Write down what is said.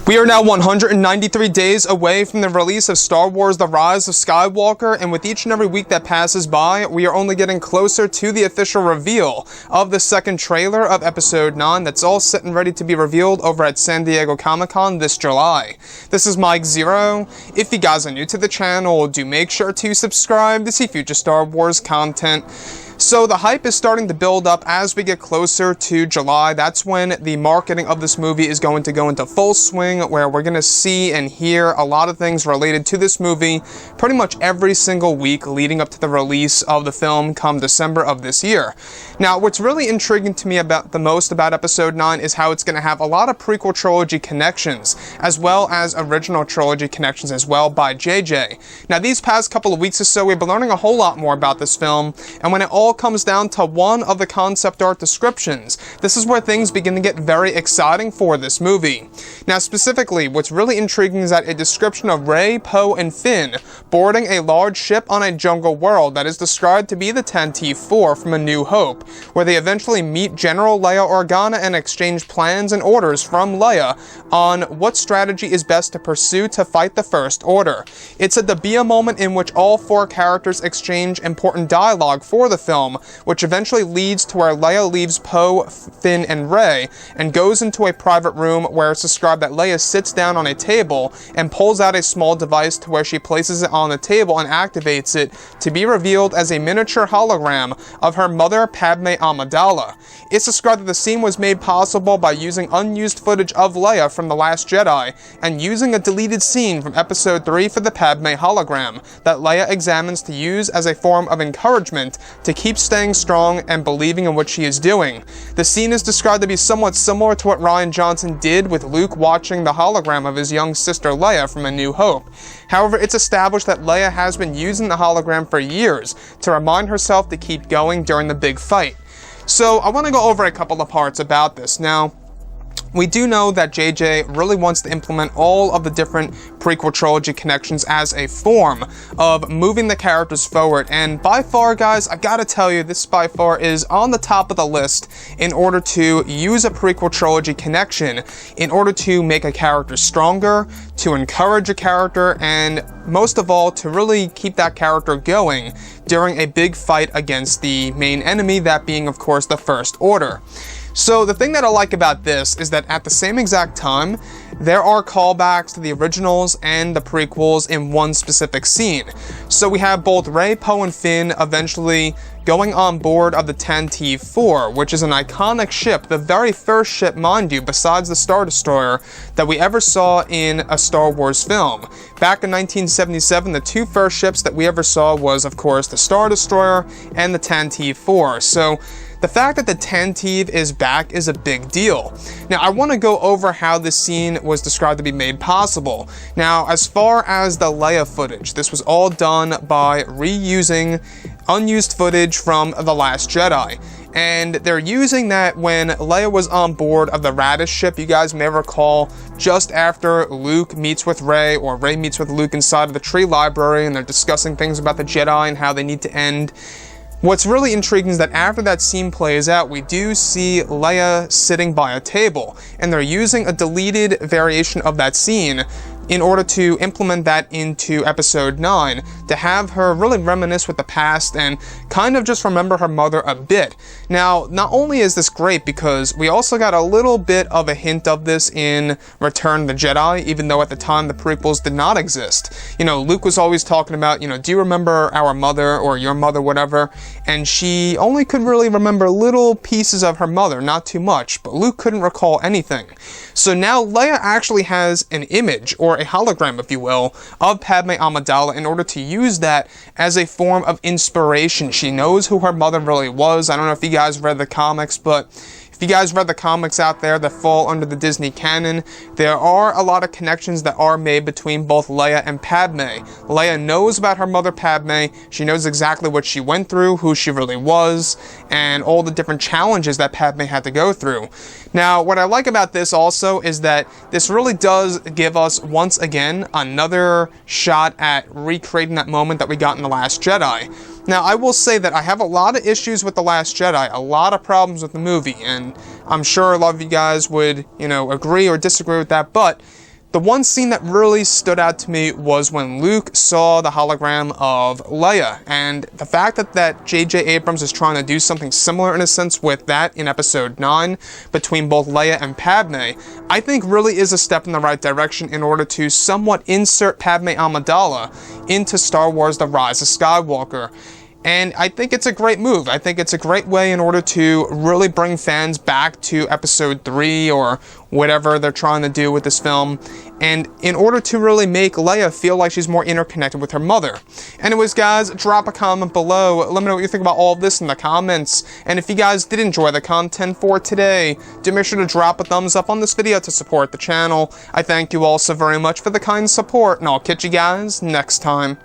We are now 193 days away from the release of Star Wars The Rise of Skywalker, and with each and every week that passes by, we are only getting closer to the official reveal of the second trailer of Episode 9 that's all set and ready to be revealed over at San Diego Comic-Con this July. This is Mike Zero. If you guys are new to the channel, do make sure to subscribe to see future Star Wars content. So the hype is starting to build up as we get closer to July. That's when the marketing of this movie is going to go into full swing, where we're going to see and hear a lot of things related to this movie pretty much every single week leading up to the release of the film come December of this year. Now, what's really intriguing to me about Episode 9 is how it's going to have a lot of prequel trilogy connections, as well as original trilogy connections as well by JJ. Now, these past couple of weeks or so, we've been learning a whole lot more about this film, and when it all comes down to one of the concept art descriptions, this is where things begin to get very exciting for this movie. Now, specifically, what's really intriguing is that a description of Rey, Poe, and Finn boarding a large ship on a jungle world that is described to be the Tantive from A New Hope, where they eventually meet General Leia Organa and exchange plans and orders from Leia on what strategy is best to pursue to fight the First Order. It's said to be a moment in which all four characters exchange important dialogue for the film, which eventually leads to where Leia leaves Poe, Finn, and Rey and goes into a private room where it's described that Leia sits down on a table and pulls out a small device to where she places it on the table and activates it to be revealed as a miniature hologram of her mother, Padme Amidala. It's described that the scene was made possible by using unused footage of Leia from The Last Jedi and using a deleted scene from Episode 3 for the Padme hologram that Leia examines to use as a form of encouragement to keep staying strong and believing in what she is doing. The scene is described to be somewhat similar to what Rian Johnson did with Luke watching the hologram of his young sister Leia from A New Hope. However, it's established that Leia has been using the hologram for years to remind herself to keep going during the big fight. So I want to go over a couple of parts about this. Now, we do know that JJ really wants to implement all of the different prequel trilogy connections as a form of moving the characters forward, and by far, guys, I gotta tell you, this by far is on the top of the list in order to use a prequel trilogy connection in order to make a character stronger, to encourage a character, and most of all, to really keep that character going during a big fight against the main enemy, that being, of course, the First Order. So the thing that I like about this is that at the same exact time, there are callbacks to the originals and the prequels in one specific scene. So we have both Rey, Poe, and Finn eventually going on board of the Tantive 4, which is an iconic ship, the very first ship, mind you, besides the Star Destroyer, that we ever saw in a Star Wars film. Back in 1977, the two first ships that we ever saw was, of course, the Star Destroyer and the Tantive 4. So the fact that the Tantive is back is a big deal. Now, I want to go over how this scene was described to be made possible. Now, as far as the Leia footage, this was all done by reusing unused footage from The Last Jedi. And they're using that when Leia was on board of the Radish ship. You guys may recall, just after Luke meets with Rey, or Rey meets with Luke inside of the tree library, and they're discussing things about the Jedi and how they need to end. What's really intriguing is that after that scene plays out, we do see Leia sitting by a table, and they're using a deleted variation of that scene in order to implement that into Episode 9, to have her really reminisce with the past and kind of just remember her mother a bit. Now, not only is this great, because we also got a little bit of a hint of this in Return of the Jedi, even though at the time the prequels did not exist. You know, Luke was always talking about, do you remember our mother, or your mother, whatever, and she only could really remember little pieces of her mother, not too much, but Luke couldn't recall anything. So now Leia actually has an image, or a hologram, if you will, of Padme Amidala in order to use that as a form of inspiration. She knows who her mother really was. I don't know if you guys read the comics, but if you guys read the comics out there that fall under the Disney canon, there are a lot of connections that are made between both Leia and Padme. Leia knows about her mother Padme, she knows exactly what she went through, who she really was, and all the different challenges that Padme had to go through. Now, what I like about this also is that this really does give us, once again, another shot at recreating that moment that we got in The Last Jedi. Now, I will say that I have a lot of issues with The Last Jedi, a lot of problems with the movie, and I'm sure a lot of you guys would, agree or disagree with that, but The one scene that really stood out to me was when Luke saw the hologram of Leia, and the fact that J.J. Abrams is trying to do something similar in a sense with that in Episode 9 between both Leia and Padme, I think really is a step in the right direction in order to somewhat insert Padme Amidala into Star Wars The Rise of Skywalker. And I think it's a great move. I think it's a great way in order to really bring fans back to Episode 3 or whatever they're trying to do with this film, and in order to really make Leia feel like she's more interconnected with her mother. Anyways, guys, drop a comment below. Let me know what you think about all of this in the comments. And if you guys did enjoy the content for today, do make sure to drop a thumbs up on this video to support the channel. I thank you all so very much for the kind support, and I'll catch you guys next time.